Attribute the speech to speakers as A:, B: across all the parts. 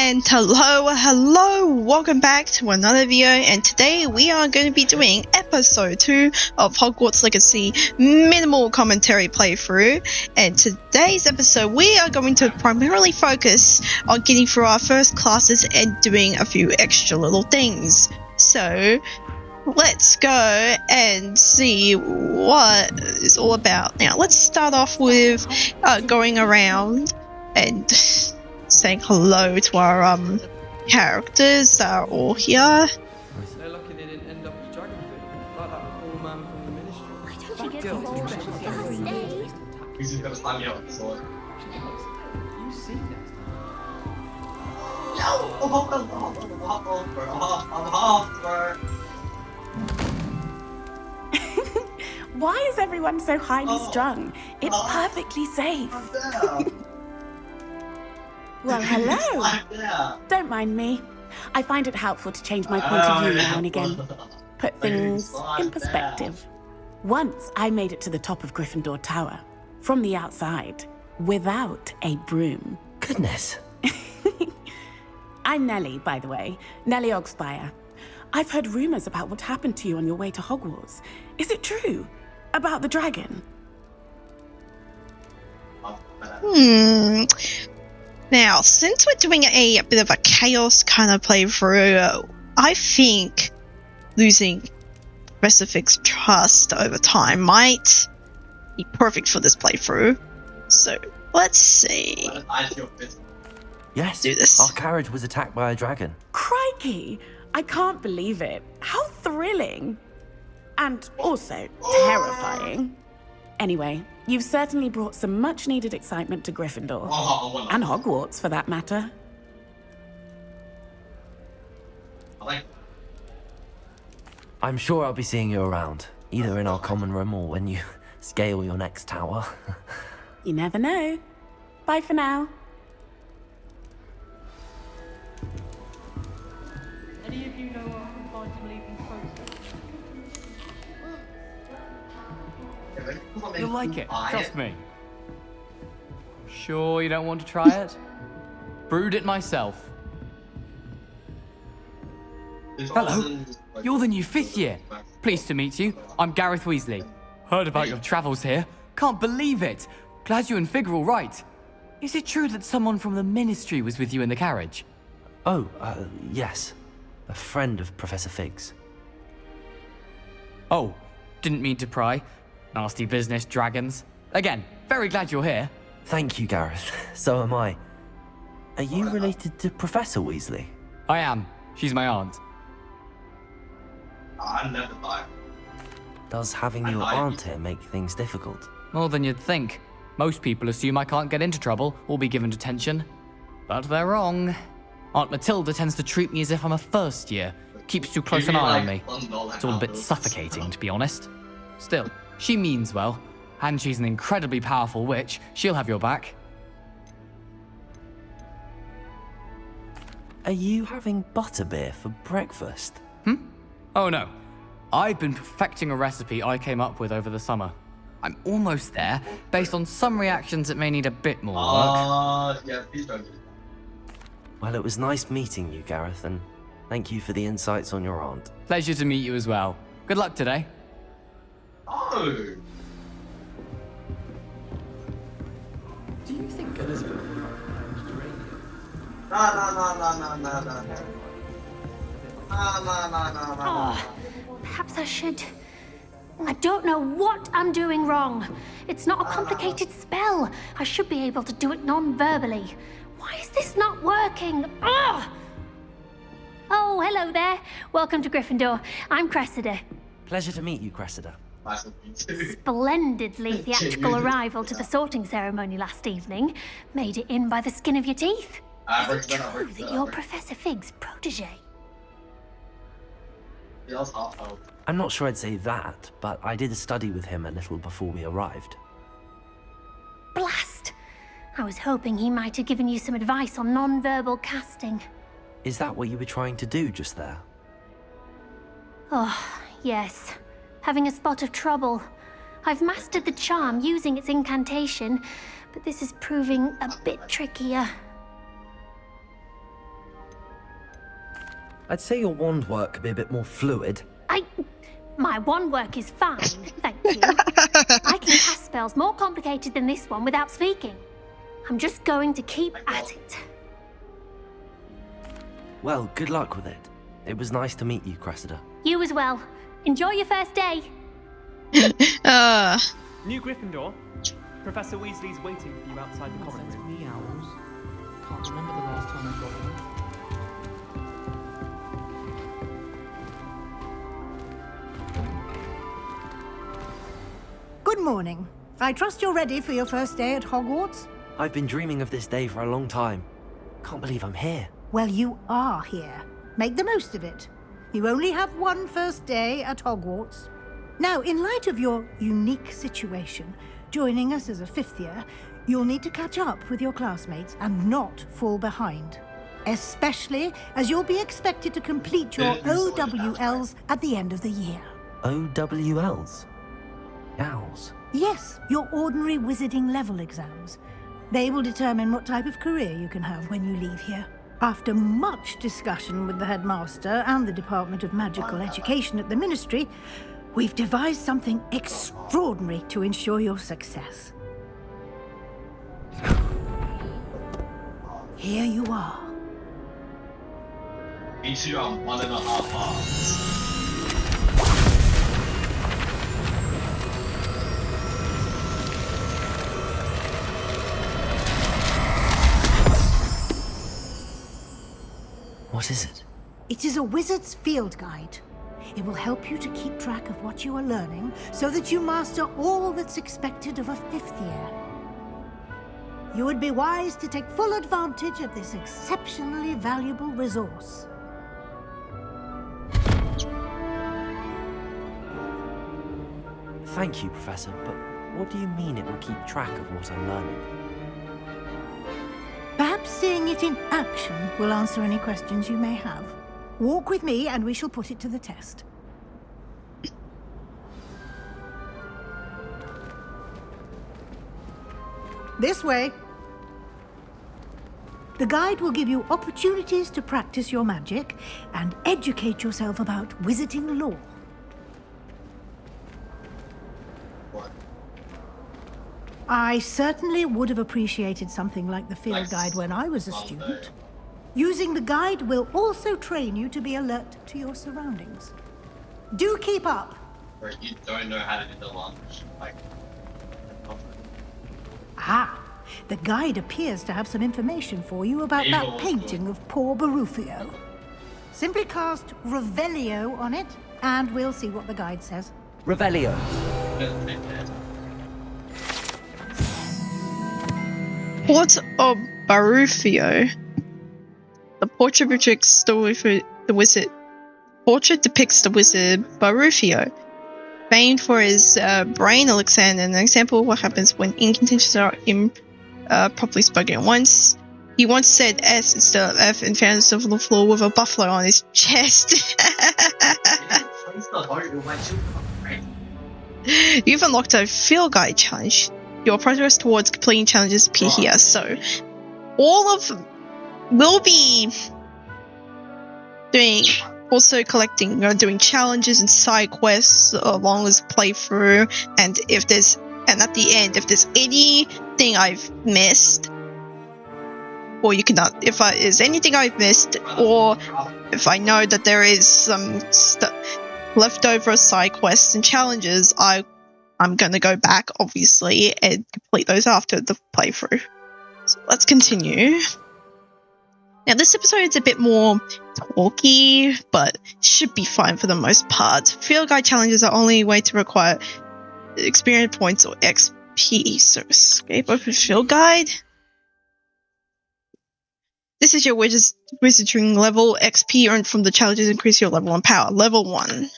A: And hello, welcome back to another video, and today we are going to be doing episode 2 of Hogwarts Legacy minimal commentary playthrough. And today's episode we are going to primarily focus on getting through our first classes and doing a few extra little things. So let's go and see what it's all about. Now let's start off with going around and saying hello to our characters that are all here.
B: They're lucky they didn't end up as dragon food, like that poor man from the ministry.
C: Why don't you get involved in this?
D: He's just gonna stand me up, so.
B: You see this?
E: Why is everyone so highly strung? It's perfectly safe. Well, hello. Don't mind me. I find it helpful to change my point of view now and again. Put things in perspective. Once I made it to the top of Gryffindor Tower, from the outside, without a broom.
F: Goodness.
E: I'm Nellie, by the way. Nellie Ogspire. I've heard rumors about what happened to you on your way to Hogwarts. Is it true? About the dragon?
A: Now, since we're doing a bit of a chaos kind of playthrough, I think losing Professor Fig's trust over time might be perfect for this playthrough. So, let's see.
F: Yes,
A: Do this.
F: our carriage was attacked by a dragon.
E: Crikey! I can't believe it. How thrilling! And also terrifying. Anyway, you've certainly brought some much-needed excitement to Gryffindor. And Hogwarts, for that matter.
F: I'm sure I'll be seeing you around, either in our common room or when you scale your next tower.
E: You never know. Bye for now.
B: Any of you know where I can find some leaving photos?
G: You'll like it, trust me. Sure you don't want to try it? Brewed it myself. Hello, you're the new 5th year. Pleased to meet you. I'm Gareth Weasley. Heard about your travels here. Can't believe it. Glad you and Fig are all right. Is it true that someone from the Ministry was with you in the carriage?
F: Oh, yes. A friend of Professor Fig's.
G: Oh, didn't mean to pry. Nasty business, dragons. Again, very glad you're here.
F: Thank you, Gareth. So am I. Are you related to Professor Weasley?
G: I am. She's my aunt.
D: I never die.
F: Does having your aunt here make things difficult?
G: More than you'd think. Most people assume I can't get into trouble or be given detention. But they're wrong. Aunt Matilda tends to treat me as if I'm a first year. Keeps too close an eye on me. It's all a bit suffocating, to be honest. Still, she means well. And she's an incredibly powerful witch. She'll have your back.
F: Are you having butterbeer for breakfast?
G: Oh no. I've been perfecting a recipe I came up with over the summer. I'm almost there, based on some reactions that may need a bit more work.
D: Yeah, please don't do that.
F: Well, it was nice meeting you, Gareth, and thank you for the insights on your aunt.
G: Pleasure to meet you as well. Good luck today.
D: Oh!
B: Do you think Elizabeth
C: Perhaps I should. I don't know what I'm doing wrong. It's not a complicated spell. I should be able to do it non-verbally. Why is this not working? Ugh! Oh, hello there. Welcome to Gryffindor. I'm Cressida.
F: Pleasure to meet you, Cressida.
D: Nice of you too.
C: Splendidly theatrical arrival to the sorting ceremony last evening. Made it in by the skin of your teeth. Is it true that you're Professor Fig's protege?
F: I'm not sure I'd say that, but I did study with him a little before we arrived.
C: Blast! I was hoping he might have given you some advice on non-verbal casting.
F: Is that what you were trying to do just there?
C: Oh, yes. Having a spot of trouble. I've mastered the charm using its incantation, but this is proving a bit trickier.
F: I'd say your wand work could be a bit more fluid.
C: My wand work is fine, thank you. I can cast spells more complicated than this one without speaking. I'm just going to keep at it.
F: Well, good luck with it. It was nice to meet you, Cressida.
C: You as well. Enjoy your first day.
H: New Gryffindor. Professor Weasley's waiting for you outside the common room.
B: Me owls. Can't remember the last time I got them.
I: Good morning. I trust you're ready for your first day at Hogwarts?
F: I've been dreaming of this day for a long time. Can't believe I'm here.
I: Well, you are here. Make the most of it. You only have one first day at Hogwarts. Now, in light of your unique situation, joining us as a fifth year, you'll need to catch up with your classmates and not fall behind. Especially as you'll be expected to complete your OWLs at the end of the year.
F: OWLs? Owls?
I: Yes, your ordinary wizarding level exams. They will determine what type of career you can have when you leave here. After much discussion with the headmaster and the Department of Magical Education at the Ministry, we've devised something extraordinary to ensure your success. Here you are.
D: Me too, I'm 1.5 hours.
F: What is it?
I: It is a wizard's field guide. It will help you to keep track of what you are learning so that you master all that's expected of a fifth year. You would be wise to take full advantage of this exceptionally valuable resource.
F: Thank you, Professor, but what do you mean it will keep track of what I'm learning?
I: Perhaps seeing it in action will answer any questions you may have. Walk with me and we shall put it to the test. This way. The guide will give you opportunities to practice your magic and educate yourself about wizarding lore. I certainly would have appreciated something like the field guide when I was a student. Using the guide will also train you to be alert to your surroundings. Do keep up.
D: Where you don't know how to do the lunch.
I: The guide appears to have some information for you about that painting of poor Barufio. Simply cast Revelio on it, and we'll see what the guide says.
F: Revelio.
A: Port of Barufio. The portrait depicts the wizard Barufio, famed for his brain elixir, and an example of what happens when incantations are improperly spoken. He once said S instead of F and found himself on the floor with a buffalo on his chest. You've unlocked a field guide challenge. Your progress towards completing challenges appear here, so all of we'll be doing doing challenges and side quests along with playthrough, and at the end, if there's anything I've missed, or if there's anything I've missed, or if I know that there is some leftover side quests and challenges, I'm gonna go back, obviously, and complete those after the playthrough. So let's continue. Now, this episode is a bit more talky, but should be fine for the most part. Field guide challenges are only way to require experience points or XP, so escape open field guide. This is your wizarding level. XP earned from the challenges increase your level and power. Level 1.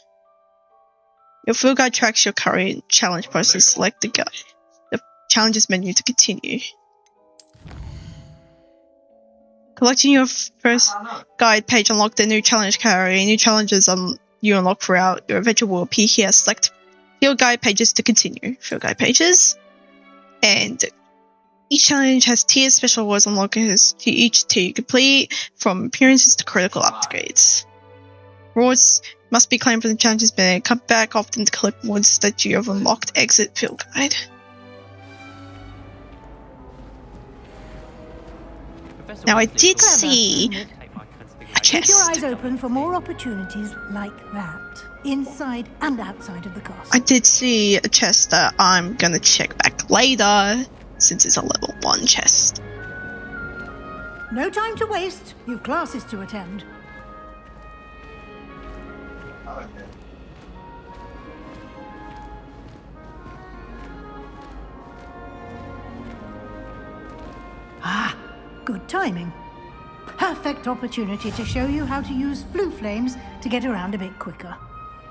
A: Your field guide tracks your current challenge process. Select the challenges menu to continue. Collecting your first guide page unlock the new challenge category. New challenges you unlock throughout your adventure will appear here. Select field guide pages to continue. Field guide pages. And each challenge has special rewards unlocked to each tier you complete, from appearances to critical upgrades. Rewards must be claimed from the challenges banner. Come back often to collect rewards that you have unlocked. Exit field guide. Now I did see a
I: Keep your
A: chest.
I: eyes open for more opportunities like that, inside and outside of the castle.
A: I did see a chest that I'm gonna check back later, since it's a level 1 chest.
I: No time to waste. You've classes to attend.
D: Okay.
I: Ah, good timing. Perfect opportunity to show you how to use flue flames to get around a bit quicker.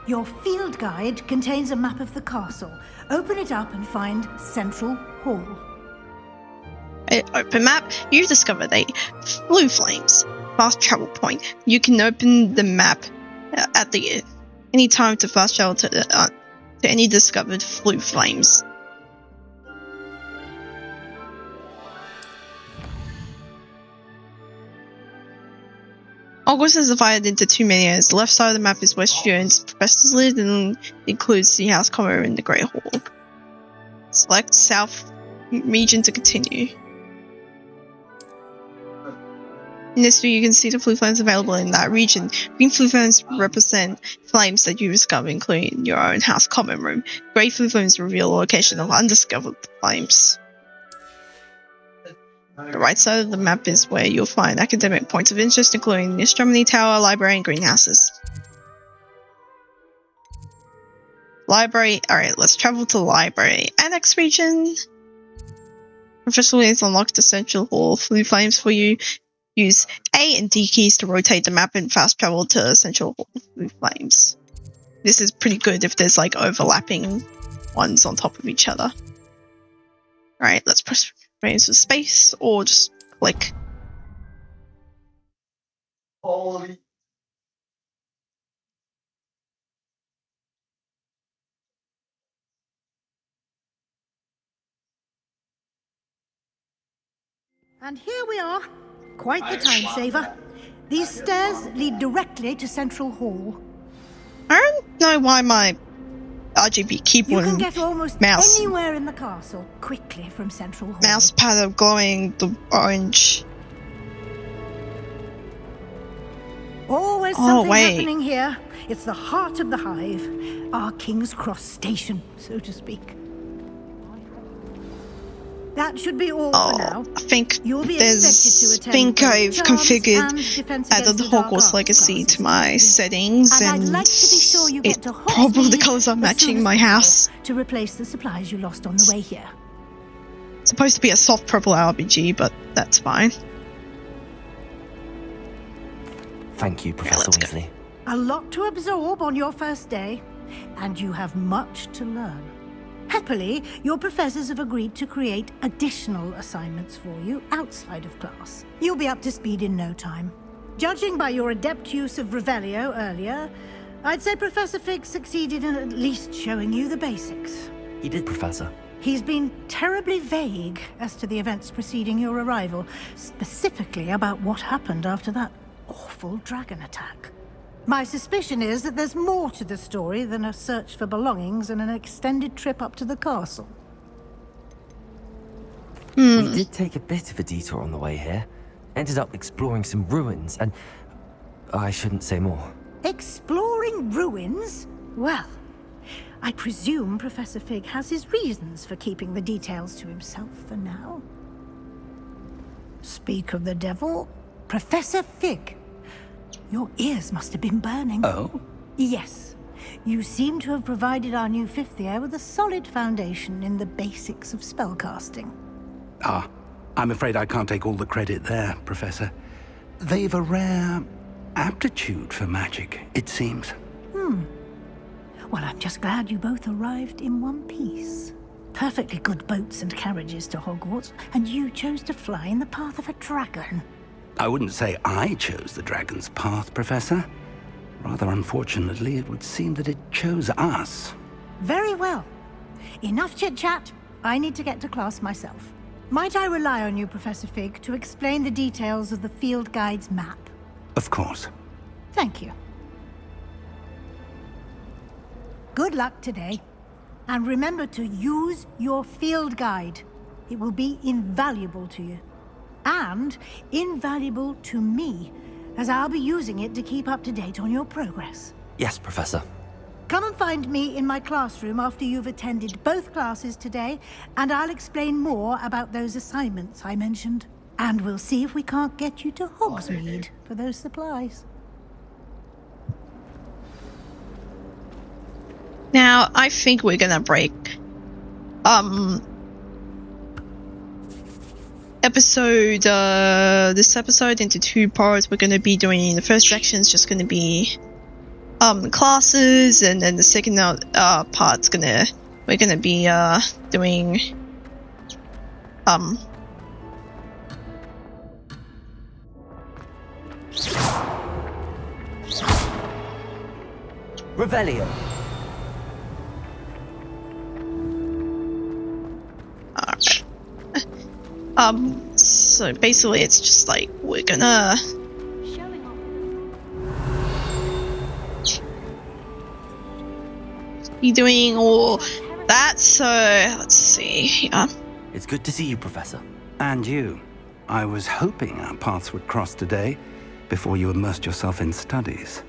I: Your field guide contains a map of the castle. Open it up and find Central Hall.
A: Open map. You discovered a blue flames fast travel point. You can open the map at the any time to fast travel to any discovered blue flames. Hogwarts is divided into 2 main areas. The left side of the map is where students, professors live, and includes the House Common Room and the Great Hall. Select South region to continue. In this view, you can see the blue flames available in that region. Green blue flames represent flames that you discover, including your own House Common Room. Grey blue flames reveal the location of undiscovered flames. The right side of the map is where you'll find academic points of interest, including the Astronomy Tower, Library, and Greenhouses. Library. Alright, let's travel to the Library. Annex region. Professor Williams unlocked the Central Hall of Blue Flames for you. Use A and D keys to rotate the map and fast travel to Central Hall of Blue Flames. This is pretty good if there's like overlapping ones on top of each other. Alright, let's press with space or just click.
D: Holy.
I: And here we are. Quite the time saver. These stairs lead directly to Central Hall.
A: I don't know why my RGB keyboard
I: You can
A: and
I: get almost
A: mouse
I: anywhere in the castle quickly from Central Hall.
A: mouse pad are glowing the orange.
I: Always
A: Oh,
I: something
A: wait.
I: happening here. It's the heart of the hive, our King's Cross station, so to speak. That should be all for now.
A: I think
I: You'll be
A: there's
I: expected to attend
A: think
I: both
A: I've
I: charms and
A: configured
I: defense
A: added
I: against
A: the
I: the dark
A: Hogwarts
I: arts
A: Legacy
I: classes
A: to my
I: today.
A: settings,
I: And
A: and
I: I'd like to be sure you get to
A: probably the
I: Hogsmeade
A: colours are
I: as soon
A: matching
I: as
A: my
I: possible
A: house.
I: to replace the supplies you lost on the way here.
A: It's supposed to be a soft purple RPG, but that's fine.
F: Thank you, Professor
A: let's go.
F: Weasley.
I: A lot to absorb on your first day, and you have much to learn. Happily, your professors have agreed to create additional assignments for you outside of class. You'll be up to speed in no time. Judging by your adept use of Revelio earlier, I'd say Professor Fig succeeded in at least showing you the basics.
F: He did, Professor.
I: He's been terribly vague as to the events preceding your arrival, specifically about what happened after that awful dragon attack. My suspicion is that there's more to the story than a search for belongings and an extended trip up to the castle.
F: We did take a bit of a detour on the way here. Ended up exploring some ruins, and I shouldn't say more.
I: Exploring ruins? Well, I presume Professor Fig has his reasons for keeping the details to himself for now. Speak of the devil, Professor Fig. Your ears must have been burning.
J: Oh?
I: Yes. You seem to have provided our new fifth year with a solid foundation in the basics of spellcasting.
J: Ah, I'm afraid I can't take all the credit there, Professor. They've a rare aptitude for magic, it seems.
I: Well, I'm just glad you both arrived in one piece. Perfectly good boats and carriages to Hogwarts, and you chose to fly in the path of a dragon.
J: I wouldn't say I chose the dragon's path, Professor. Rather unfortunately, it would seem that it chose us.
I: Very well. Enough chit-chat. I need to get to class myself. Might I rely on you, Professor Fig, to explain the details of the field guide's map?
J: Of course.
I: Thank you. Good luck today. And remember to use your field guide. It will be invaluable to you. And invaluable to me, as I'll be using it to keep up to date on your progress.
F: Yes, Professor.
I: Come and find me in my classroom after you've attended both classes today, and I'll explain more about those assignments I mentioned. And we'll see if we can't get you to Hogsmeade for those supplies.
A: Now, I think we're gonna break this episode into two parts. We're gonna be doing the first section is just gonna be classes, and then the second part's we're gonna be doing
F: Revelio.
A: so basically it's just like we're gonna be doing all that, so let's see.
F: It's good to see you, Professor.
J: And you. I was hoping our paths would cross today before you immersed yourself in studies.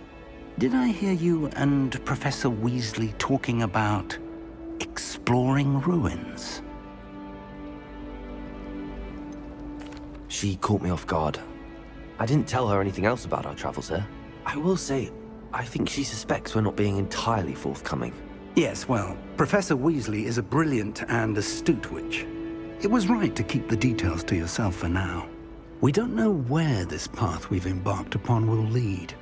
J: Did I hear you and Professor Weasley talking about exploring ruins?
F: She caught me off guard. I didn't tell her anything else about our travels here. I will say, I think she suspects we're not being entirely forthcoming.
J: Yes, well, Professor Weasley is a brilliant and astute witch. It was right to keep the details to yourself for now. We don't know where this path we've embarked upon will lead.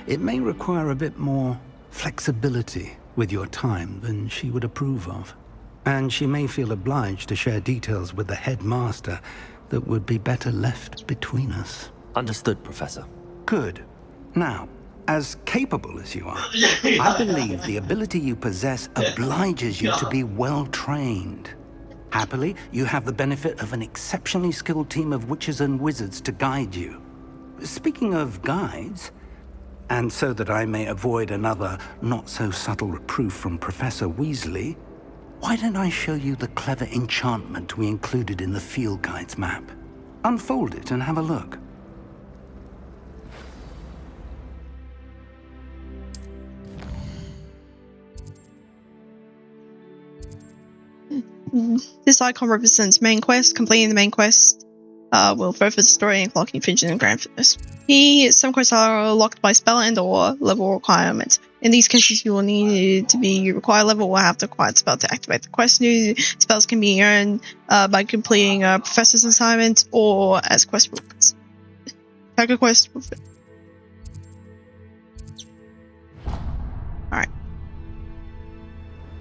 J: It may require a bit more flexibility with your time than she would approve of. And she may feel obliged to share details with the headmaster that would be better left between us.
F: Understood, Professor.
J: Good. Now, as capable as you are, I believe the ability you possess obliges you to be well-trained. Happily, you have the benefit of an exceptionally skilled team of witches and wizards to guide you. Speaking of guides, and so that I may avoid another not-so-subtle reproof from Professor Weasley, why don't I show you the clever enchantment we included in the field guide's map? Unfold it and have a look.
A: This icon represents main quest. Completing the main quest will further the story, unlocking Fidget and Grandfathers. Some quests are locked by spell and or level requirements. In these cases, you will need to be required level or have the required spell to activate the quest. New spells can be earned by completing a professor's assignment or as quest rules. Take a quest. Alright.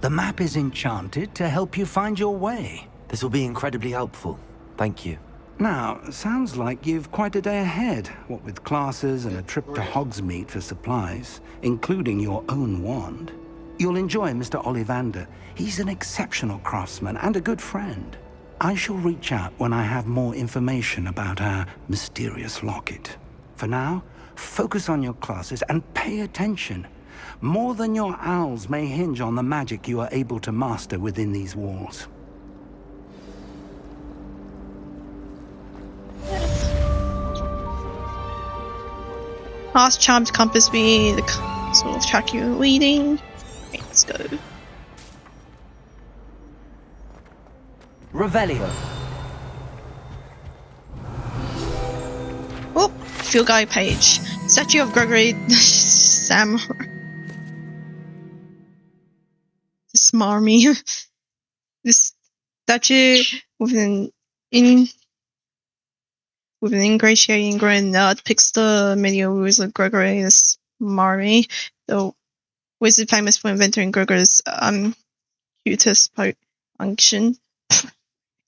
J: The map is enchanted to help you find your way.
F: This will be incredibly helpful. Thank you.
J: Now, sounds like you've quite a day ahead, what with classes and a trip to Hogsmeade for supplies, including your own wand. You'll enjoy Mr. Ollivander. He's an exceptional craftsman and a good friend. I shall reach out when I have more information about our mysterious locket. For now, focus on your classes and pay attention. More than your owls may hinge on the magic you are able to master within these walls.
A: Ask Charm to compass me the sort of track you're leading. Okay, let's go.
F: Revelio.
A: Oh, field guide page. Statue of Gregory Sam Smarmy. This statue with an ingratiating grin depicts the medieval wizard Gregory Smarmy, the wizard famous for inventing Gregor's cutis potion.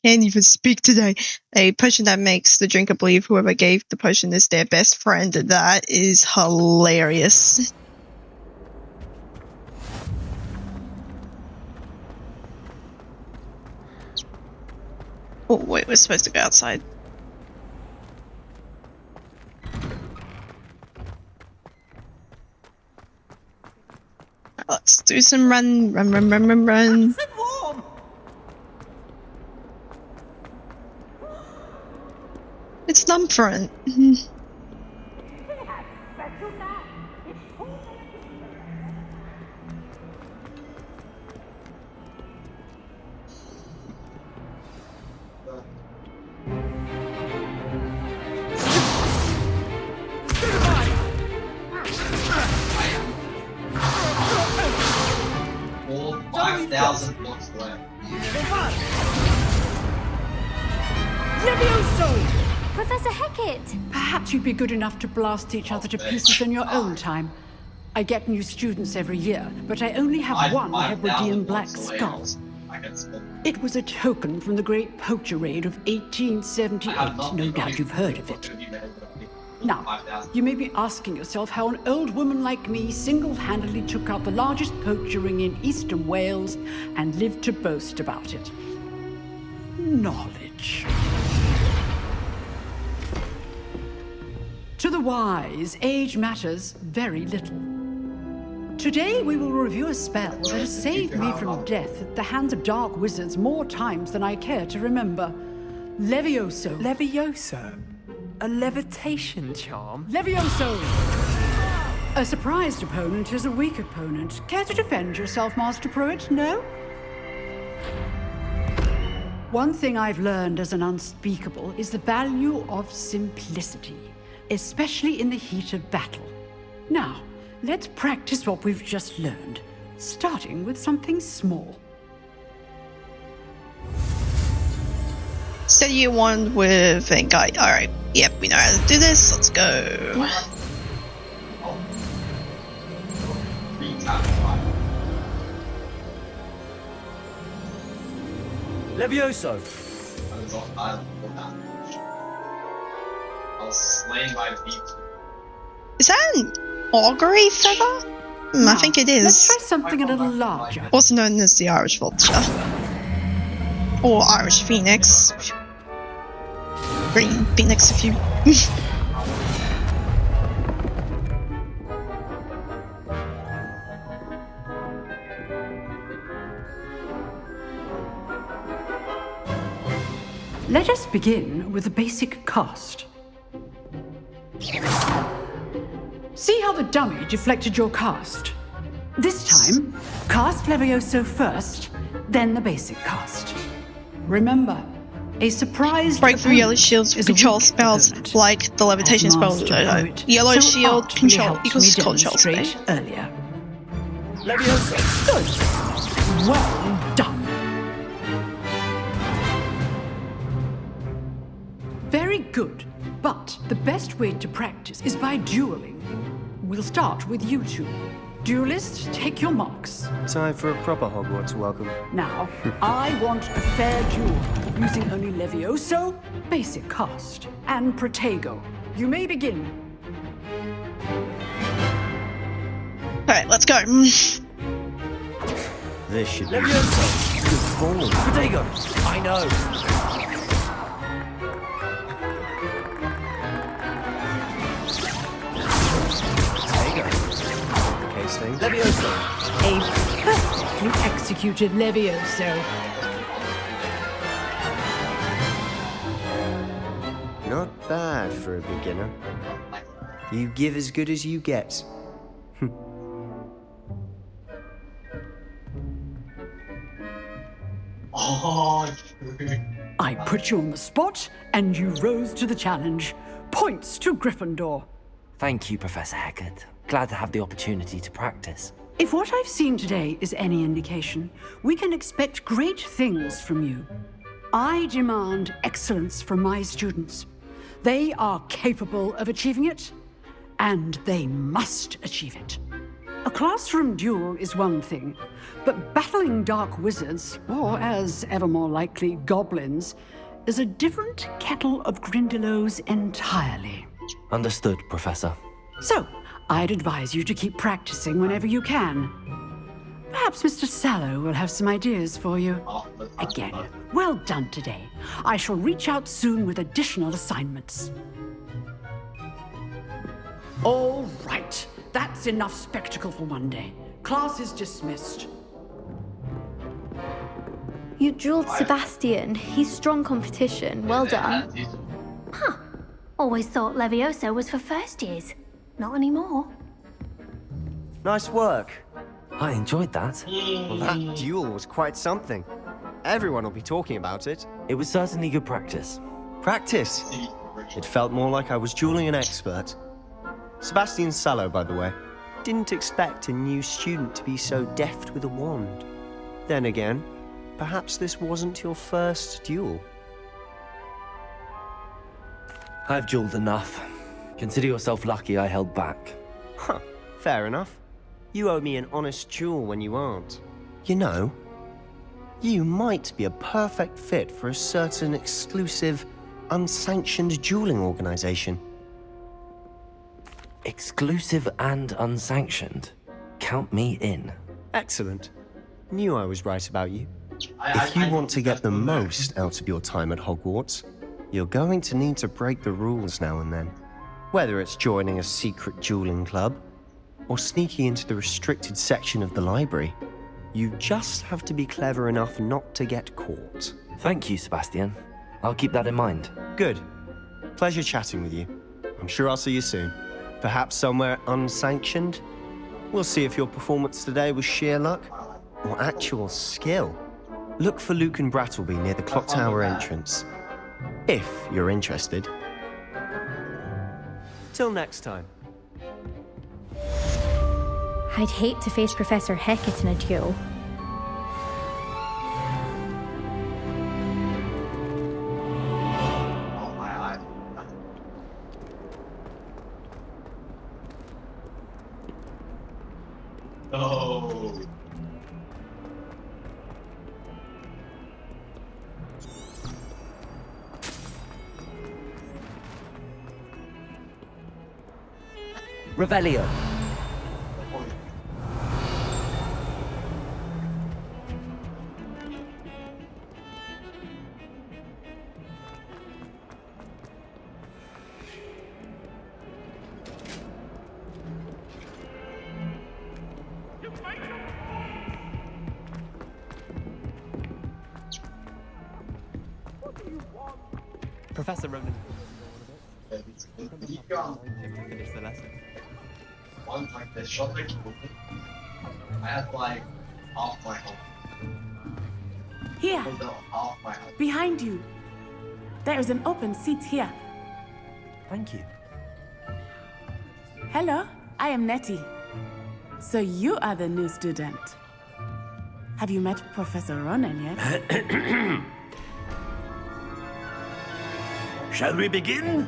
A: Can't even speak today. A potion that makes the drinker believe whoever gave the potion is their best friend. That is hilarious. Oh wait, we're supposed to go outside. Let's do some run. It's Numfront.
D: All 5,000 blocks left.
K: Professor Hecat!
L: Perhaps you'd be good enough to blast each other to pieces in your own time. I get new students every year, but I only have one Hebridean black skull. It was a token from the Great Poacher Raid of 1878. No doubt you've heard of it. Now, you may be asking yourself how an old woman like me single-handedly took out the largest poacher ring in eastern Wales and lived to boast about it. Knowledge. To the wise, age matters very little. Today we will review a spell that has saved me from death at the hands of dark wizards more times than I care to remember. Levioso.
M: Levioso? A levitation charm?
L: Levioso! A surprised opponent is a weak opponent. Care to defend yourself, Master Pruitt? No? One thing I've learned as an unspeakable is the value of simplicity, especially in the heat of battle. Now, let's practice what we've just learned, starting with something small.
A: Steady your wand with a guide. Alright, yep, we know how to do this. Let's go.
F: Levioso!
D: I was slain by beast.
A: Is that an augury feather? I think it is.
L: Let's try something a little larger.
A: Also known as the Irish vulture. Or Irish phoenix. Green phoenix if you...
L: Let us begin with the basic cast. See how the dummy deflected your cast? This time, cast Levioso first, then the basic cast. Remember, a surprise
A: breakthrough yellow shields with control spells like the levitation spell. Yellow shield control equals control spell.
L: Earlier. Levioso. Good. Well done. Very good. But the best way to practice is by dueling. We'll start with you two. Duelists, take your marks.
M: Time for a proper Hogwarts welcome.
L: Now, I want a fair duel, using only Levioso, basic cast, and Protego. You may begin.
A: Alright, let's go.
F: This should be Levioso! Good ball. Protego! I know!
L: Levioso. A perfectly executed Levioso.
M: Not bad for a beginner. You give as good as you get.
D: Oh,
L: I put you on the spot, and you rose to the challenge. Points to Gryffindor.
F: Thank you, Professor Hecat. Glad to have the opportunity to practice.
L: If what I've seen today is any indication, we can expect great things from you. I demand excellence from my students. They are capable of achieving it, and they must achieve it. A classroom duel is one thing, but battling dark wizards, or as ever more likely, goblins, is a different kettle of Grindylows entirely.
F: Understood, Professor.
L: So, I'd advise you to keep practicing whenever you can. Perhaps Mr. Sallow will have some ideas for you. Again, well done today. I shall reach out soon with additional assignments. All right, that's enough spectacle for one day. Class is dismissed.
K: You dueled Sebastian. He's strong competition. Well done.
C: Huh. Always thought Levioso was for first years. Not anymore.
M: Nice work.
F: I enjoyed that.
M: Well, that duel was quite something. Everyone will be talking about it.
F: It was certainly good practice.
M: Practice? It felt more like I was dueling an expert. Sebastian Sallow, by the way. Didn't expect a new student to be so deft with a wand. Then again, perhaps this wasn't your first duel.
F: I've dueled enough. Consider yourself lucky I held back.
M: Huh, fair enough. You owe me an honest duel when you aren't. You know, you might be a perfect fit for a certain exclusive, unsanctioned dueling organization.
F: Exclusive and unsanctioned. Count me in.
M: Excellent. Knew I was right about you. If you want to get the most out of your time at Hogwarts, you're going to need to break the rules now and then. Whether it's joining a secret dueling club, or sneaking into the restricted section of the library, you just have to be clever enough not to get caught.
F: Thank you, Sebastian. I'll keep that in mind.
M: Good. Pleasure chatting with you. I'm sure I'll see you soon. Perhaps somewhere unsanctioned? We'll see if your performance today was sheer luck or actual skill. Look for Luke and Brattleby near the Clock Tower entrance, if you're interested. Till next time.
K: I'd hate to face Professor Hecat in a duel.
D: Oh my eye. No.
F: Revelio.
H: Professor Ronan.
D: Keep going.
H: Finish the lesson.
D: One like the shot like I had like half my health.
E: Here,
D: Half my health.
E: behind you. There is an open seat here.
F: Thank you.
E: Hello, I am Nettie. So you are the new student. Have you met Professor Ronan yet?
N: Shall we begin?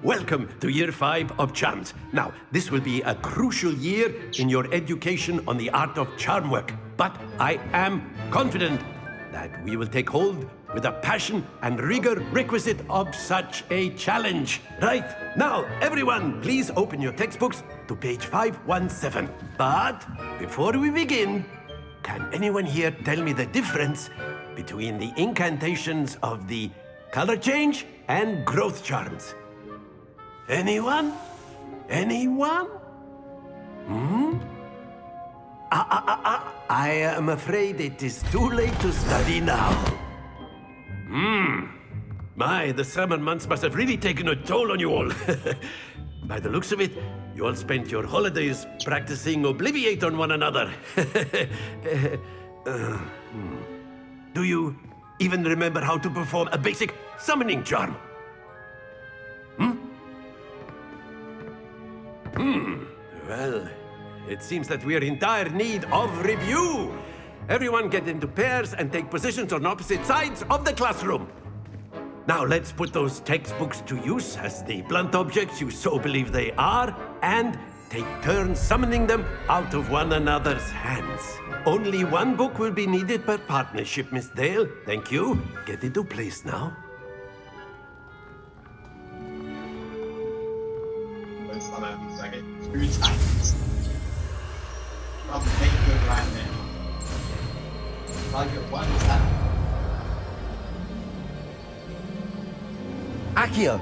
N: Welcome to Year 5 of Charms. Now, this will be a crucial year in your education on the art of charm work. But I am confident that we will take hold with the passion and rigor requisite of such a challenge. Right, now, everyone, please open your textbooks to page 517. But before we begin, can anyone here tell me the difference between the incantations of the color change and growth charms? Anyone? Anyone? I am afraid it is too late to study now. My, the summer months must have really taken a toll on you all. By the looks of it, you all spent your holidays practicing Obliviate on one another. Do you even remember how to perform a basic summoning charm? Well, it seems that we are in dire need of review. Everyone get into pairs and take positions on opposite sides of the classroom. Now let's put those textbooks to use as the blunt objects you so believe they are, and take turns summoning them out of one another's hands. Only one book will be needed per partnership, Miss Dale. Thank you. Get into place now.
D: It's not a second. 2 times. I'll make good right now. I'll get 1 tap.
F: Accio.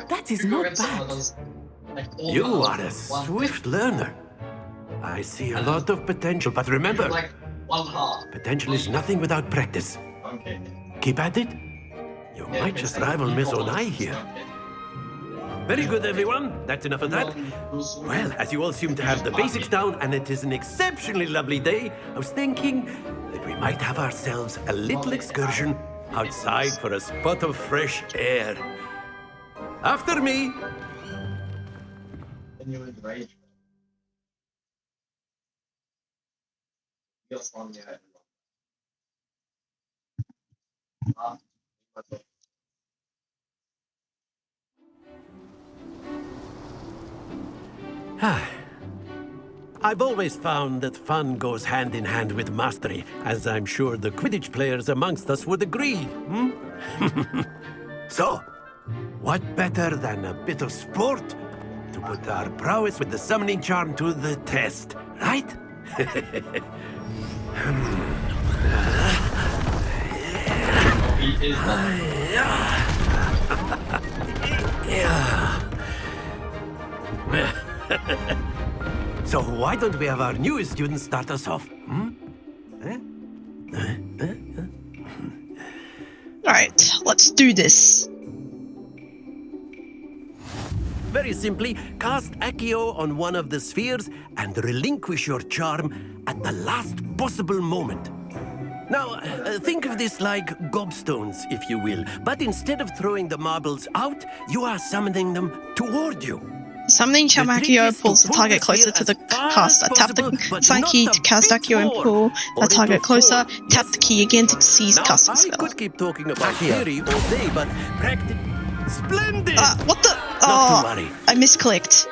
E: That is not bad.
N: You are a swift learner. I see a lot of potential, but remember, potential is nothing without practice. Keep at it. You might just rival Miss Onai here. Very good, everyone. That's enough of that. Well, as you all seem to have the basics down, and it is an exceptionally lovely day, I was thinking that we might have ourselves a little excursion outside for a spot of fresh air. After me. I've always found that fun goes hand in hand with mastery, as I'm sure the Quidditch players amongst us would agree. So, what better than a bit of sport to put our prowess with the summoning charm to the test, right? So why don't we have our newest student start us off?
A: Alright, let's do this.
N: Very simply, cast Accio on one of the spheres and relinquish your charm at the last possible moment. Now, think of this like gobstones, if you will, but instead of throwing the marbles out, you are summoning them toward you.
A: Summoning charm Accio pulls the target closer to the caster. Tap the sign key to cast Accio and pull the target closer. Tap the key again to seize casting spell.
N: I could keep talking about theory all day, but practice... Splendid!
A: What the?
N: Not to worry.
A: I misclicked.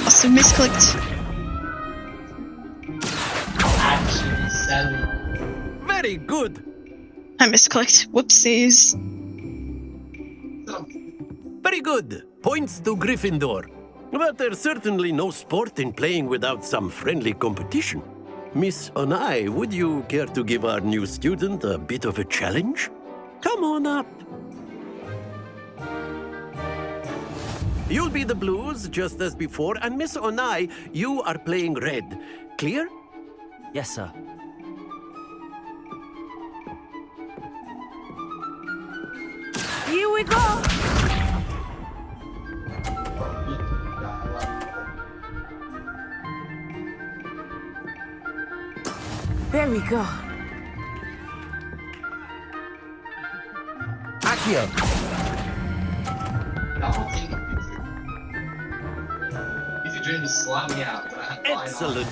A: Must have misclicked.
N: Very good.
A: I misclicked. Whoopsies.
N: Very good. Points to Gryffindor. But there's certainly no sport in playing without some friendly competition. Miss Onai, would you care to give our new student a bit of a challenge? Come on up. You'll be the blues, just as before, and Miss Onai, you are playing red. Clear?
F: Yes, sir.
E: Here we go! There we go.
F: Accio!
N: Excellent.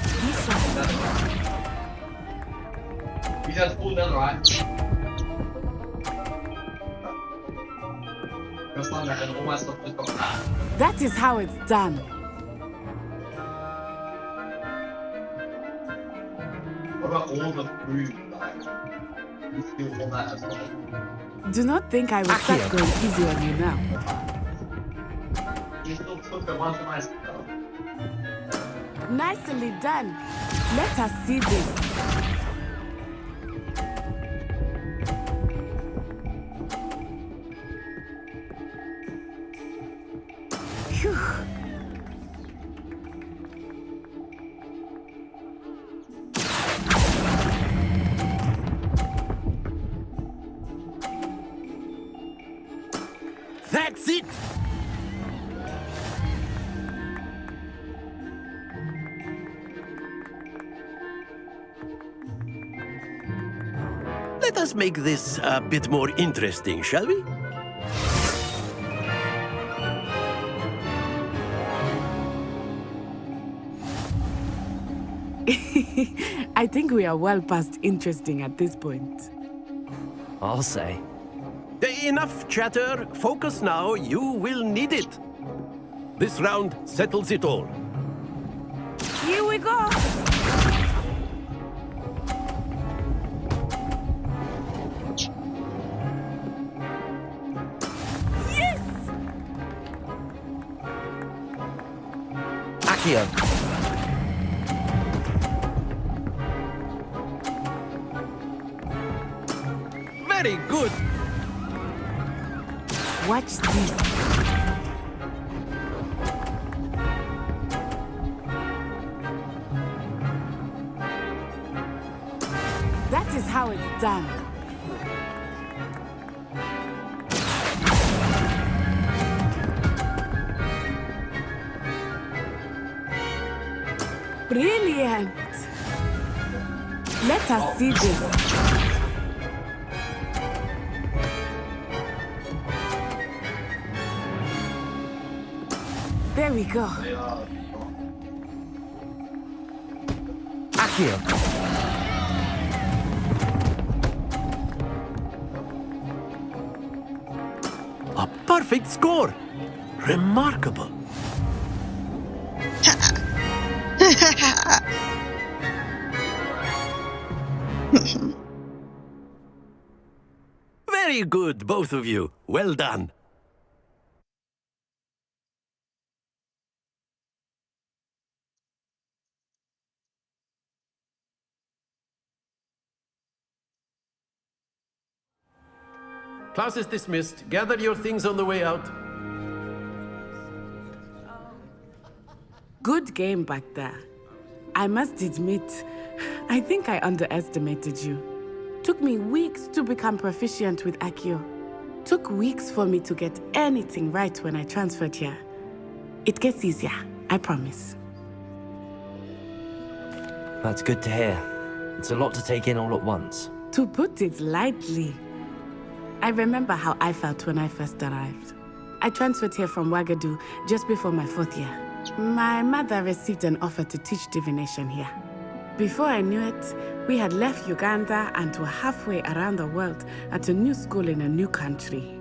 E: That is how it's done.
D: What about all the food? You steal all that as well.
E: Do not think I will start going easy on you now.
D: You still took the one for my stuff.
E: Nicely done. Let us see this. Phew.
N: That's it! Let us make this a bit more interesting, shall we?
E: I think we are well past interesting at this point.
F: I'll say.
N: Enough chatter. Focus now. You will need it. This round settles it all.
E: Here we go! Yes!
F: Accio!
N: Very good.
E: Watch this. is how it's done. Brilliant! Let us see this. There we go.
F: Accio!
N: A perfect score! Remarkable. Very good, both of you. Well done. Class is dismissed. Gather your things on the way out.
E: Good game back there. I must admit, I think I underestimated you. Took me weeks to become proficient with Accio. Took weeks for me to get anything right when I transferred here. It gets easier, I promise.
F: That's good to hear. It's a lot to take in all at once.
E: To put it lightly, I remember how I felt when I first arrived. I transferred here from Ouagadougou just before my 4th year. My mother received an offer to teach divination here. Before I knew it, we had left Uganda and were halfway around the world at a new school in a new country.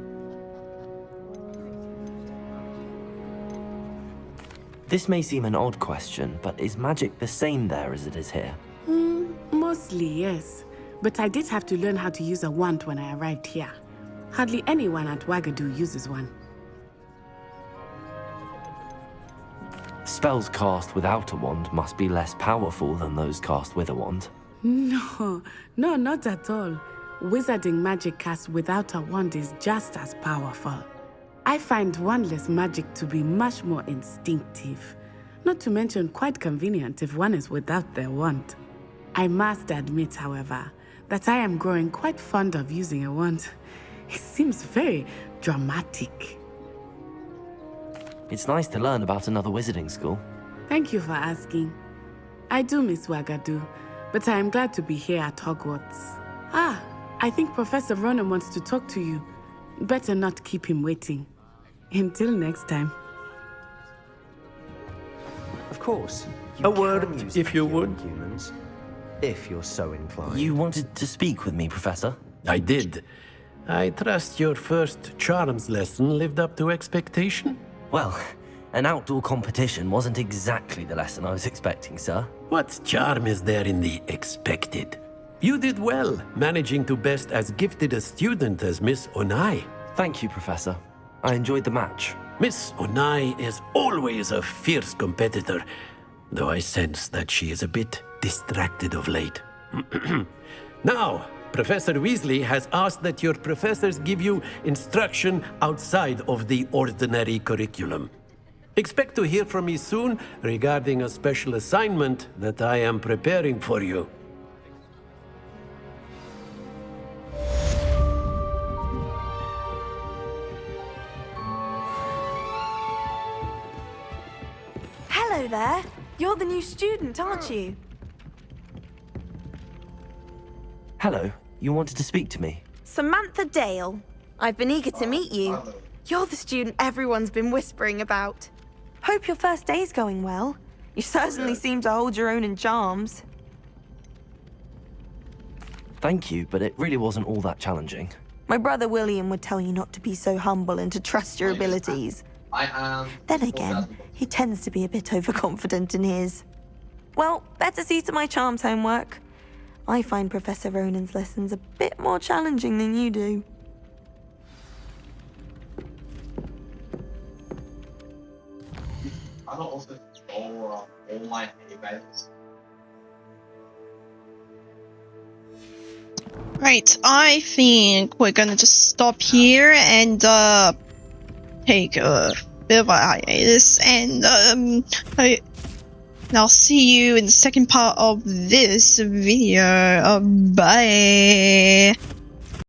F: This may seem an odd question, but is magic the same there as it is here?
E: Mostly, yes. But I did have to learn how to use a wand when I arrived here. Hardly anyone at Ouagadougou uses one.
F: Spells cast without a wand must be less powerful than those cast with a wand.
E: No, not at all. Wizarding magic cast without a wand is just as powerful. I find wandless magic to be much more instinctive. Not to mention quite convenient if one is without their wand. I must admit, however, that I am growing quite fond of using a wand. It seems very dramatic.
F: It's nice to learn about another wizarding school.
E: Thank you for asking. I do miss Ouagadougou, but I am glad to be here at Hogwarts. I think Professor Ronan wants to talk to you. Better not keep him waiting. Until next time.
M: Of course.
N: A word, if you would.
M: Humans, if you're so inclined.
F: You wanted to speak with me, Professor?
N: I did. I trust your first charms lesson lived up to expectation?
F: Well, an outdoor competition wasn't exactly the lesson I was expecting, sir.
N: What charm is there in the expected? You did well, managing to best as gifted a student as Miss Onai.
F: Thank you, Professor. I enjoyed the match.
N: Miss Onai is always a fierce competitor, though I sense that she is a bit distracted of late. Now, Professor Weasley has asked that your professors give you instruction outside of the ordinary curriculum. Expect to hear from me soon regarding a special assignment that I am preparing for you.
O: Hello there. You're the new student, aren't you?
F: Hello. You wanted to speak to me?
O: Samantha Dale. I've been eager to meet you. You're the student everyone's been whispering about. Hope your first day's going well. You certainly seem to hold your own in charms.
F: Thank you, but it really wasn't all that challenging.
O: My brother William would tell you not to be so humble and to trust your abilities. Then again, he tends to be a bit overconfident in his. Well, better see to my charms homework. I find Professor Ronan's lessons a bit more challenging than you do.
D: I don't also all online events.
A: Right, I think we're gonna just stop here and take a bit of a hiatus and And I'll see you in the second part of this video. Bye.